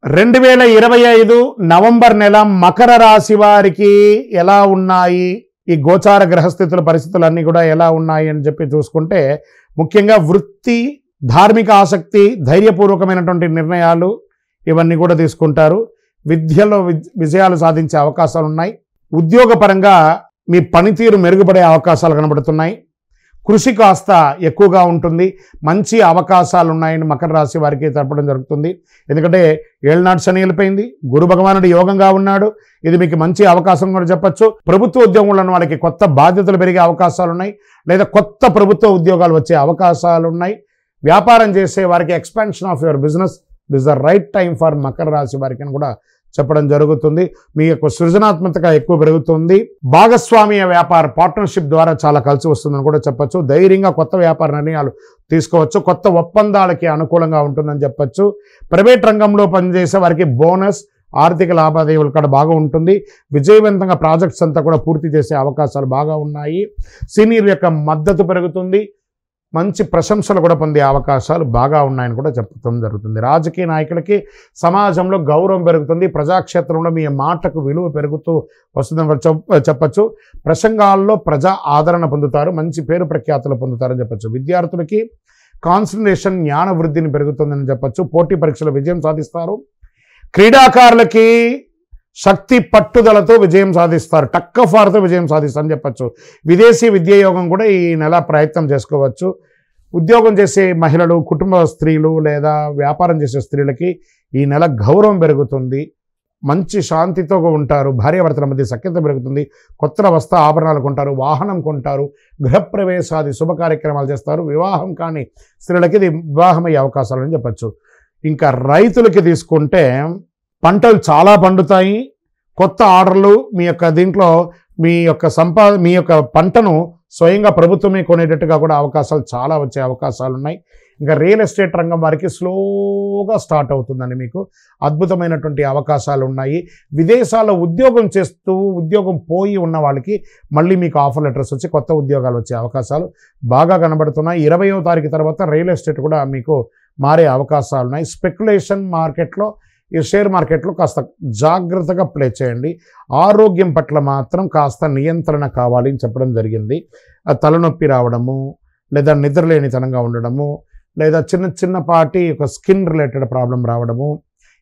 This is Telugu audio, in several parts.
2025 నవంబర్ నెల మకర రాశి వారికి ఎలా ఉన్నాయి, ఈ గోచార గ్రహస్థితుల పరిస్థితులన్నీ కూడా ఎలా ఉన్నాయి అని చెప్పి చూసుకుంటే, ముఖ్యంగా వృత్తి, ధార్మిక ఆసక్తి, ధైర్యపూర్వకమైనటువంటి నిర్ణయాలు ఇవన్నీ కూడా తీసుకుంటారు. విద్యలో విజయాలు సాధించే అవకాశాలు ఉన్నాయి. ఉద్యోగపరంగా మీ పనితీరు మెరుగుపడే అవకాశాలు కనబడుతున్నాయి. కృషి కాస్త ఎక్కువగా ఉంటుంది. మంచి అవకాశాలు ఉన్నాయని మకర రాశి వారికి చెప్పడం జరుగుతుంది. ఎందుకంటే ఏళ్ళనాటి శని వెళ్ళిపోయింది, గురు భగవానుడు యోగంగా ఉన్నాడు. ఇది మీకు మంచి అవకాశం కూడా చెప్పచ్చు. ప్రభుత్వ ఉద్యోగంలో ఉన్న వాళ్ళకి కొత్త బాధ్యతలు పెరిగే అవకాశాలు ఉన్నాయి, లేదా కొత్త ప్రభుత్వ ఉద్యోగాలు వచ్చే అవకాశాలు ఉన్నాయి. వ్యాపారం చేసే వారికి expansion of your business this the right time for Makar రాశి వారికి అని కూడా చెప్పడం జరుగుతుంది. మీ యొక్క సృజనాత్మకత ఎక్కువ పెరుగుతుంది. భాగస్వామ్య వ్యాపార పార్ట్నర్షిప్ ద్వారా చాలా కలిసి వస్తుందని కూడా చెప్పచ్చు. ధైర్యంగా కొత్త వ్యాపార నిర్ణయాలు తీసుకోవచ్చు. కొత్త ఒప్పందాలకి అనుకూలంగా ఉంటుందని చెప్పచ్చు. ప్రైవేట్ రంగంలో పనిచేసే వారికి బోనస్, ఆర్థిక లావాదేవీలు కూడా బాగా ఉంటుంది. విజయవంతంగా ప్రాజెక్ట్స్ అంతా కూడా పూర్తి చేసే అవకాశాలు బాగా ఉన్నాయి. సీనియర్ యొక్క మద్దతు పెరుగుతుంది. మంచి ప్రశంసలు కూడా పొందే అవకాశాలు బాగా ఉన్నాయని కూడా చెప్పడం జరుగుతుంది. రాజకీయ నాయకులకి సమాజంలో గౌరవం పెరుగుతుంది. ప్రజాక్షేత్రంలో మీ మాటకు విలువ పెరుగుతూ వస్తుందని కూడా చెప్పచ్చు. ప్రసంగాల్లో ప్రజా ఆదరణ పొందుతారు. మంచి పేరు ప్రఖ్యాతులు పొందుతారని చెప్పచ్చు. విద్యార్థులకి కాన్సన్ట్రేషన్, జ్ఞాన వృద్ధిని పెరుగుతుందని చెప్పచ్చు. పోటీ పరీక్షలో విజయం సాధిస్తారు. క్రీడాకారులకి శక్తి పట్టుదలతో విజయం సాధిస్తారు. టక్కఫార్తో విజయం సాధిస్తారని చెప్పచ్చు. విదేశీ విద్యాయోగం కూడా ఈ నెల ప్రయత్నం చేసుకోవచ్చు. ఉద్యోగం చేసే మహిళలు, కుటుంబ స్త్రీలు లేదా వ్యాపారం చేసే స్త్రీలకి ఈ నెల గౌరవం పెరుగుతుంది. మంచి శాంతితో ఉంటారు. భార్యాభర్తల మధ్య సఖ్యత పెరుగుతుంది. కొత్త వస్త్ర ఆభరణాలు కొంటారు, వాహనం కొంటారు, గృహప్రవేశాది శుభ కార్యక్రమాలు చేస్తారు. వివాహం కాని స్త్రీలకి ఇది వివాహమయ్యే అవకాశాలు అని చెప్పచ్చు. ఇంకా రైతులకి తీసుకుంటే పంటలు చాలా పండుతాయి. కొత్త ఆర్డర్లు మీ యొక్క దీంట్లో మీ యొక్క పంటను స్వయంగా ప్రభుత్వమే కొనేటట్టుగా కూడా అవకాశాలు చాలా వచ్చే అవకాశాలు ఉన్నాయి. ఇంకా రియల్ ఎస్టేట్ రంగం వారికి స్లోగా స్టార్ట్ అవుతుందని మీకు అద్భుతమైనటువంటి అవకాశాలు ఉన్నాయి. విదేశాల్లో ఉద్యోగం చేస్తూ ఉద్యోగం పోయి ఉన్న వాళ్ళకి మళ్ళీ మీకు ఆఫర్ లెటర్స్ వచ్చి కొత్త ఉద్యోగాలు వచ్చే అవకాశాలు బాగా కనబడుతున్నాయి. 20వ తారీఖు తర్వాత రియల్ ఎస్టేట్ కూడా మీకు మారే అవకాశాలు ఉన్నాయి. స్పెక్యులేషన్ మార్కెట్లో, ఈ షేర్ మార్కెట్లో కాస్త జాగ్రత్తగా ప్లే చేయండి. ఆరోగ్యం పట్ల మాత్రం కాస్త నియంత్రణ కావాలి అని చెప్పడం జరిగింది. తలనొప్పి రావడము, లేదా నిద్రలేనితనంగా ఉండడము, లేదా చిన్నపాటి ఒక స్కిన్ రిలేటెడ్ ప్రాబ్లం రావడము,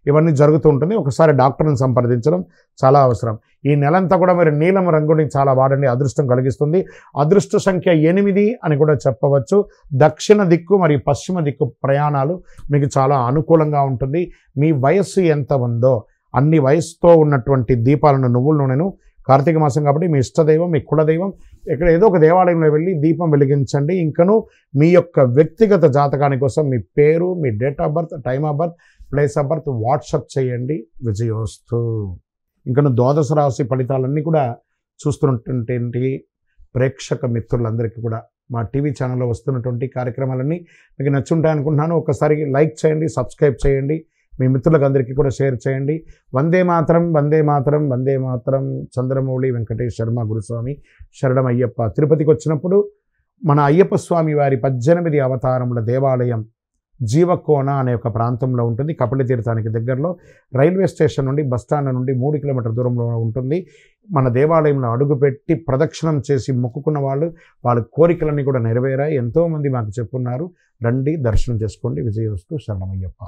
ఇవన్నీ జరుగుతూ ఉంటుంది. ఒకసారి డాక్టర్ని సంప్రదించడం చాలా అవసరం. ఈ నెలంతా కూడా మీరు నీలం రంగుని చాలా వాడండి, అదృష్టం కలిగిస్తుంది. అదృష్ట సంఖ్య 8 అని కూడా చెప్పవచ్చు. దక్షిణ దిక్కు మరియు పశ్చిమ దిక్కు ప్రయాణాలు మీకు చాలా అనుకూలంగా ఉంటుంది. మీ వయస్సు ఎంత ఉందో అన్ని వయస్సుతో ఉన్నటువంటి దీపాలను, నువ్వుల నూనెను, కార్తీక మాసం కాబట్టి మీ ఇష్టదైవం, మీ కులదైవం ఇక్కడ ఏదో ఒక దేవాలయంలో వెళ్ళి దీపం వెలిగించండి. ఇంకను మీ యొక్క వ్యక్తిగత జాతకాని కోసం మీ పేరు, మీ date of birth, time of birth, place of birth WhatsApp చేయండి. విజయోస్తు. ఇంకను ద్వాదశ రాశి ఫలితాలన్నీ కూడా చూస్తున్నటువంటి ప్రేక్షక మిత్రులందరికీ కూడా మా టీవీ ఛానల్లో వస్తున్నటువంటి కార్యక్రమాలన్నీ మీకు నచ్చుంటాయనుకుంటున్నాను. ఒకసారి లైక్ చేయండి, సబ్స్క్రైబ్ చేయండి, మీ మిత్రులకు అందరికీ కూడా షేర్ చేయండి. వందే మాతరం, వందే మాతరం, వందే మాతరం. చంద్రమౌళి వెంకటేష్ శర్మ గురుస్వామి శరణం అయ్యప్ప. తిరుపతికి వచ్చినప్పుడు మన అయ్యప్ప స్వామి వారి 18 అవతారముల దేవాలయం జీవకోన అనే ఒక ప్రాంతంలో ఉంటుంది. కపిల తీర్థానికి దగ్గరలో రైల్వే స్టేషన్ నుండి, బస్టాండ్ నుండి 3 కిలోమీటర్ల దూరంలో ఉంటుంది. మన దేవాలయంలో అడుగుపెట్టి ప్రదక్షిణం చేసి మొక్కుకున్న వాళ్ళ కోరికలన్నీ కూడా నెరవేరాయి. ఎంతోమంది మాకు చెప్పున్నారు. రండి, దర్శనం చేసుకోండి. విజయోస్తు. శరణమయ్యప్ప.